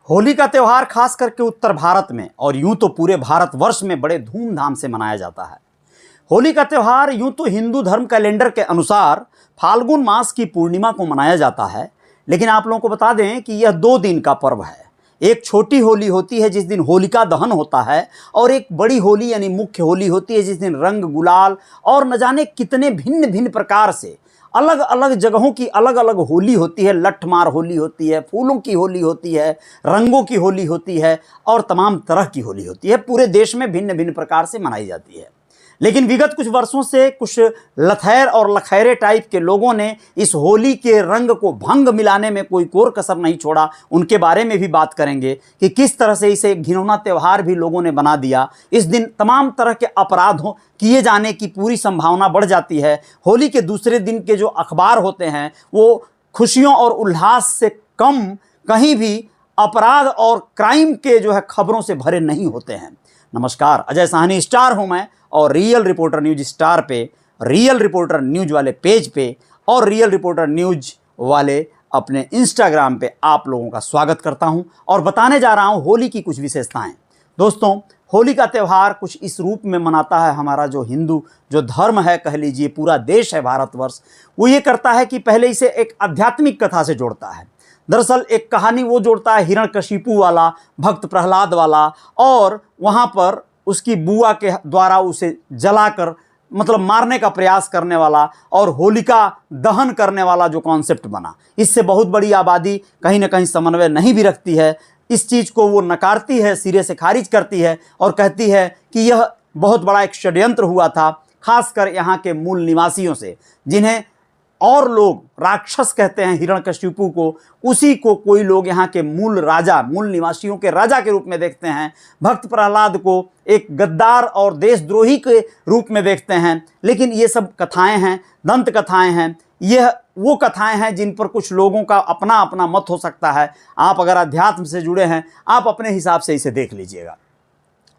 होली का त्यौहार खास करके उत्तर भारत में और यूं तो पूरे भारतवर्ष में बड़े धूमधाम से मनाया जाता है। होली का त्यौहार यूं तो हिंदू धर्म कैलेंडर के अनुसार फाल्गुन मास की पूर्णिमा को मनाया जाता है, लेकिन आप लोगों को बता दें कि यह 2 दिन का पर्व है। एक छोटी होली होती है जिस दिन होलिका दहन होता है, और एक बड़ी होली यानी मुख्य होली होती है जिस दिन रंग गुलाल और न जाने कितने भिन्न भिन्न प्रकार से अलग अलग जगहों की अलग अलग होली होती है। लठमार होली होती है, फूलों की होली होती है, रंगों की होली होती है और तमाम तरह की होली होती है। पूरे देश में भिन्न भिन्न प्रकार से मनाई जाती है। लेकिन विगत कुछ वर्षों से कुछ लथैर और लखैरे टाइप के लोगों ने इस होली के रंग को भंग मिलाने में कोई कोर कसर नहीं छोड़ा। उनके बारे में भी बात करेंगे कि किस तरह से इसे एक घिनौना त्यौहार भी लोगों ने बना दिया। इस दिन तमाम तरह के अपराधों किए जाने की पूरी संभावना बढ़ जाती है। होली के दूसरे दिन के जो अखबार होते हैं वो खुशियों और उल्लास से कम कहीं भी अपराध और क्राइम के जो है खबरों से भरे नहीं होते हैं। नमस्कार, अजय साहनी स्टार हूं मैं, और रियल रिपोर्टर न्यूज स्टार पे, रियल रिपोर्टर न्यूज वाले पेज पे और रियल रिपोर्टर न्यूज वाले अपने इंस्टाग्राम पे आप लोगों का स्वागत करता हूं और बताने जा रहा हूं होली की कुछ विशेषताएं। दोस्तों, होली का त्यौहार कुछ इस रूप में मनाता है हमारा जो हिंदू जो धर्म है, कह लीजिए पूरा देश है भारतवर्ष, वो ये करता है कि पहले इसे एक आध्यात्मिक कथा से जोड़ता है। दरअसल एक कहानी वो जोड़ता है हिरण्यकशिपु वाला, भक्त प्रहलाद वाला, और वहाँ पर उसकी बुआ के द्वारा उसे जलाकर मतलब मारने का प्रयास करने वाला और होलिका दहन करने वाला जो कॉन्सेप्ट बना। इससे बहुत बड़ी आबादी कहीं ना कहीं समन्वय नहीं भी रखती है। इस चीज़ को वो नकारती है, सिरे से खारिज करती है और कहती है कि यह बहुत बड़ा एक षड्यंत्र हुआ था, खासकर यहाँ के मूल निवासियों से, जिन्हें और लोग राक्षस कहते हैं हिरण्यकशिपु को। उसी को कोई लोग यहाँ के मूल राजा, मूल निवासियों के राजा के रूप में देखते हैं। भक्त प्रहलाद को एक गद्दार और देशद्रोही के रूप में देखते हैं। लेकिन ये सब कथाएं हैं, दंत कथाएं हैं। यह वो कथाएं हैं जिन पर कुछ लोगों का अपना अपना मत हो सकता है। आप अगर अध्यात्म से जुड़े हैं, आप अपने हिसाब से इसे देख लीजिएगा।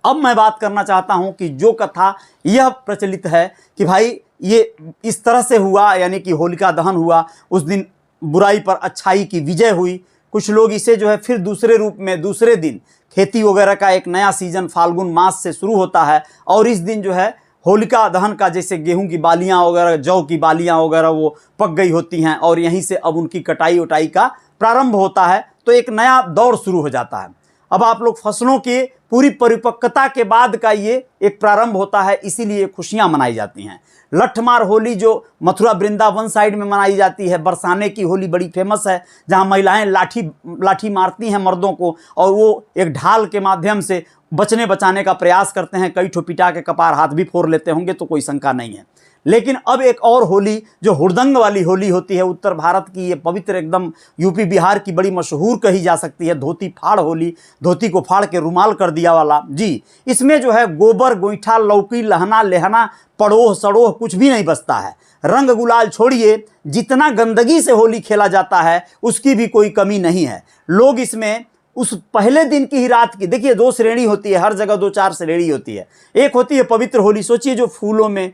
अब मैं बात करना चाहता हूं कि जो कथा यह प्रचलित है कि भाई ये इस तरह से हुआ, यानी कि होलिका दहन हुआ, उस दिन बुराई पर अच्छाई की विजय हुई। कुछ लोग इसे जो है फिर दूसरे रूप में दूसरे दिन खेती वगैरह का एक नया सीजन फाल्गुन मास से शुरू होता है, और इस दिन जो है होलिका दहन का, जैसे गेहूं की बालियां वगैरह, जौ की बालियां वगैरह वो पक गई होती हैं और यहीं से अब उनकी कटाई उटाई का प्रारंभ होता है। तो एक नया दौर शुरू हो जाता है। अब आप लोग फसलों के पूरी परिपक्वता के बाद का ये एक प्रारंभ होता है, इसीलिए खुशियां मनाई जाती हैं। लठमार होली जो मथुरा वृंदावन साइड में मनाई जाती है, बरसाने की होली बड़ी फेमस है, जहां महिलाएं लाठी मारती हैं मर्दों को और वो एक ढाल के माध्यम से बचने बचाने का प्रयास करते हैं। कई ठो पिटा के कपार हाथ भी फोड़ लेते होंगे, तो कोई शंका नहीं है। लेकिन अब एक और होली जो हुड़दंग वाली होली होती है, उत्तर भारत की ये पवित्र एकदम यूपी बिहार की बड़ी मशहूर कही जा सकती है धोती फाड़ होली, धोती को फाड़ के रुमाल कर दिया वाला जी। इसमें जो है गोबर गोईठा लौकी लहना लेहना पड़ोह सड़ोह कुछ भी नहीं बचता है। रंग गुलाल छोड़िए, जितना गंदगी से होली खेला जाता है उसकी भी कोई कमी नहीं है। लोग इसमें उस पहले दिन की ही रात की, देखिए 2 श्रेणी होती है, हर जगह 2-4 श्रेणी होती है। एक होती है पवित्र होली, सोचिए जो फूलों में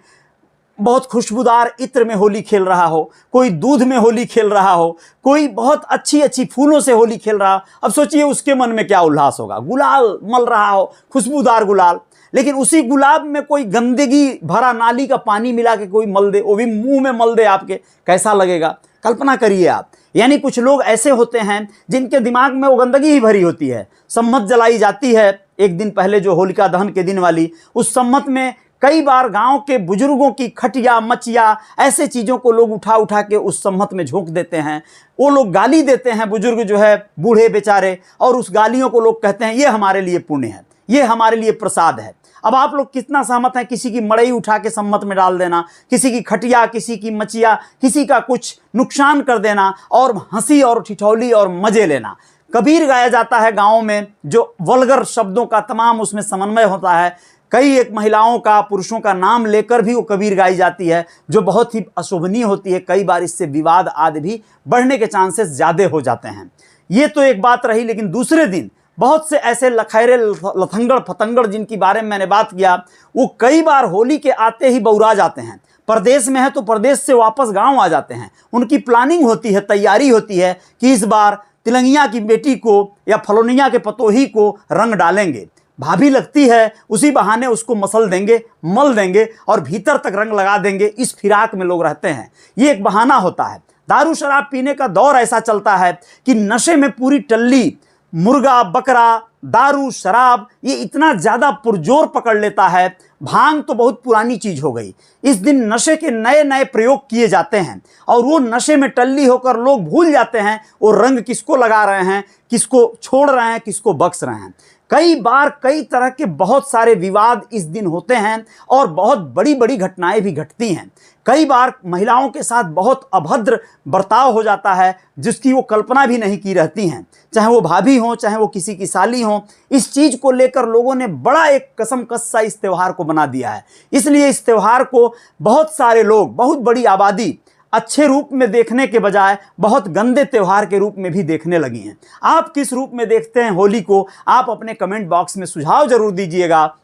बहुत खुशबूदार इत्र में होली खेल रहा हो, कोई दूध में होली खेल रहा हो, कोई बहुत अच्छी अच्छी फूलों से होली खेल रहा हो। अब सोचिए उसके मन में क्या उल्लास होगा। गुलाल मल रहा हो, खुशबूदार गुलाल, लेकिन उसी गुलाब में कोई गंदगी भरा नाली का पानी मिला के कोई मल दे, वो भी मुंह में मल दे आपके, कैसा लगेगा? कल्पना करिए आप। यानी कुछ लोग ऐसे होते हैं जिनके दिमाग में वो गंदगी ही भरी होती है। सम्मत जलाई जाती है एक दिन पहले, जो होलिका दहन के दिन वाली, उस सम्मत में कई बार गांव के बुजुर्गों की खटिया मचिया ऐसे चीज़ों को लोग उठा उठा के उस सम्मत में झोंक देते हैं। वो लोग गाली देते हैं, बुजुर्ग जो है बूढ़े बेचारे, और उस गालियों को लोग कहते हैं ये हमारे लिए पुण्य है, ये हमारे लिए प्रसाद है। अब आप लोग कितना सहमत हैं किसी की मड़ई उठा के सम्मत में डाल देना, किसी की खटिया, किसी की मचिया, किसी का कुछ नुकसान कर देना और हंसी और ठिठौली और मजे लेना। कबीर गाया जाता है गाँव में, जो वल्गर शब्दों का तमाम उसमें समन्वय होता है। कई एक महिलाओं का, पुरुषों का नाम लेकर भी वो कबीर गाई जाती है, जो बहुत ही अशोभनीय होती है। कई बार इससे विवाद आदि भी बढ़ने के चांसेस ज़्यादा हो जाते हैं। ये तो एक बात रही। लेकिन दूसरे दिन बहुत से ऐसे लखैरे लथंगड़ फतंगड़ जिनकी बारे में मैंने बात किया, वो कई बार होली के आते ही बौरा जाते हैं। प्रदेश में है तो प्रदेश से वापस गांव आ जाते हैं। उनकी प्लानिंग होती है, तैयारी होती है कि इस बार तिलंगिया की बेटी को या फलोनिया के पतोही को रंग डालेंगे, भाभी लगती है उसी बहाने उसको मसल देंगे, मल देंगे और भीतर तक रंग लगा देंगे। इस फिराक में लोग रहते हैं, ये एक बहाना होता है। दारू शराब पीने का दौर ऐसा चलता है कि नशे में पूरी टल्ली मुर्गा बकरा, दारू शराब ये इतना ज़्यादा पुरजोर पकड़ लेता है। भांग तो बहुत पुरानी चीज़ हो गई। इस दिन नशे के नए नए प्रयोग किए जाते हैं और वो नशे में टल्ली होकर लोग भूल जाते हैं वो रंग किसको लगा रहे हैं, किसको छोड़ रहे हैं, किसको बख्श रहे हैं। कई बार कई तरह के बहुत सारे विवाद इस दिन होते हैं और बहुत बड़ी बड़ी घटनाएं भी घटती हैं। कई बार महिलाओं के साथ बहुत अभद्र बर्ताव हो जाता है जिसकी वो कल्पना भी नहीं की रहती हैं, चाहे वो भाभी हों, चाहे वो किसी की साली हों। इस चीज़ को लेकर लोगों ने बड़ा एक कसमकस सा इस त्यौहार को बना दिया है। इसलिए इस त्यौहार को बहुत सारे लोग, बहुत बड़ी आबादी अच्छे रूप में देखने के बजाय बहुत गंदे त्यौहार के रूप में भी देखने लगी हैं। आप किस रूप में देखते हैं होली को? आप अपने कमेंट बॉक्स में सुझाव जरूर दीजिएगा।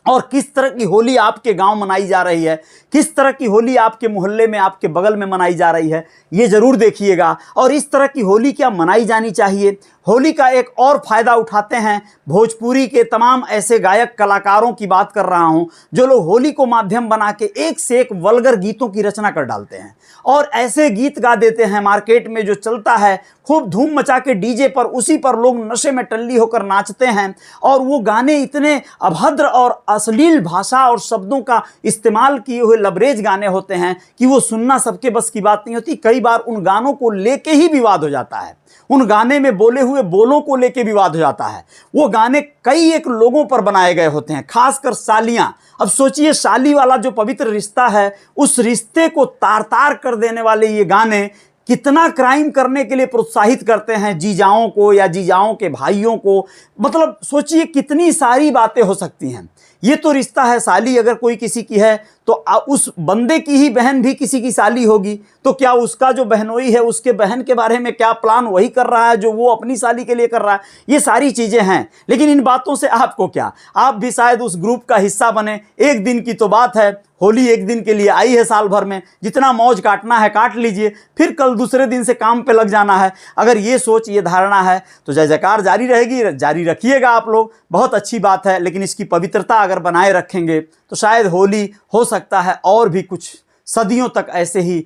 और किस तरह की होली आपके गांव मनाई जा रही है, किस तरह की होली आपके मोहल्ले में, आपके बगल में मनाई जा रही है, ये ज़रूर देखिएगा। और इस तरह की होली क्या मनाई जानी चाहिए? होली का एक और फ़ायदा उठाते हैं भोजपुरी के तमाम ऐसे गायक कलाकारों की बात कर रहा हूं जो लोग होली को माध्यम बना के एक से एक वल्गर गीतों की रचना कर डालते हैं और ऐसे गीत गा देते हैं मार्केट में जो चलता है, खूब धूम मचा के डीजे पर, उसी पर लोग नशे में टल्ली होकर नाचते हैं। और वो गाने इतने अभद्र और अश्लील भाषा और शब्दों का इस्तेमाल किए हुए लबरेज गाने होते हैं कि वो सुनना सबके बस की बात नहीं होती। कई बार उन गानों को लेके ही विवाद हो जाता है, उन गाने में बोले हुए बोलों को लेके विवाद हो जाता है। वो गाने कई एक लोगों पर बनाए गए होते हैं, खासकर सालियां। अब सोचिए, साली वाला जो पवित्र रिश्ता है उस रिश्ते को तार तार कर देने वाले ये गाने कितना क्राइम करने के लिए प्रोत्साहित करते हैं जीजाओं को या जीजाओं के भाइयों को। मतलब सोचिए कितनी सारी बातें हो सकती हैं। ये तो रिश्ता है, साली अगर कोई किसी की है तो उस बंदे की ही बहन भी किसी की साली होगी, तो क्या उसका जो बहनोई है उसके बहन के बारे में क्या प्लान वही कर रहा है जो वो अपनी साली के लिए कर रहा है? ये सारी चीज़ें हैं। लेकिन इन बातों से आपको क्या, आप भी शायद उस ग्रुप का हिस्सा बने। एक दिन की तो बात है, होली एक दिन के लिए आई है साल भर में, जितना मौज काटना है काट लीजिए, फिर कल दूसरे दिन से काम पे लग जाना है। अगर ये सोच, ये धारणा है तो जय जयकार जारी रहेगी, जारी रखिएगा आप लोग, बहुत अच्छी बात है। लेकिन इसकी पवित्रता अगर बनाए रखेंगे तो शायद होली हो सकता है और भी कुछ सदियों तक ऐसे ही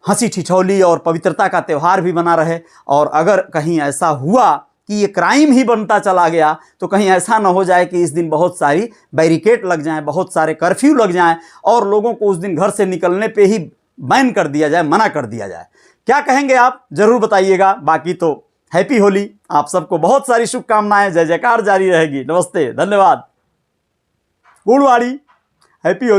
हंसी ठिठोली और पवित्रता का त्यौहार भी बना रहे। और अगर कहीं ऐसा हुआ कि ये क्राइम ही बनता चला गया तो कहीं ऐसा ना हो जाए कि इस दिन बहुत सारी बैरिकेड लग जाएं, बहुत सारे कर्फ्यू लग जाएं और लोगों को उस दिन घर से निकलने पे ही बैन कर दिया जाए, मना कर दिया जाए। क्या कहेंगे आप, जरूर बताइएगा। बाकी तो हैप्पी होली, आप सबको बहुत सारी शुभकामनाएं, जय जयकार जारी रहेगी। नमस्ते, धन्यवाद, गुड वाड़ी, हैप्पी होली।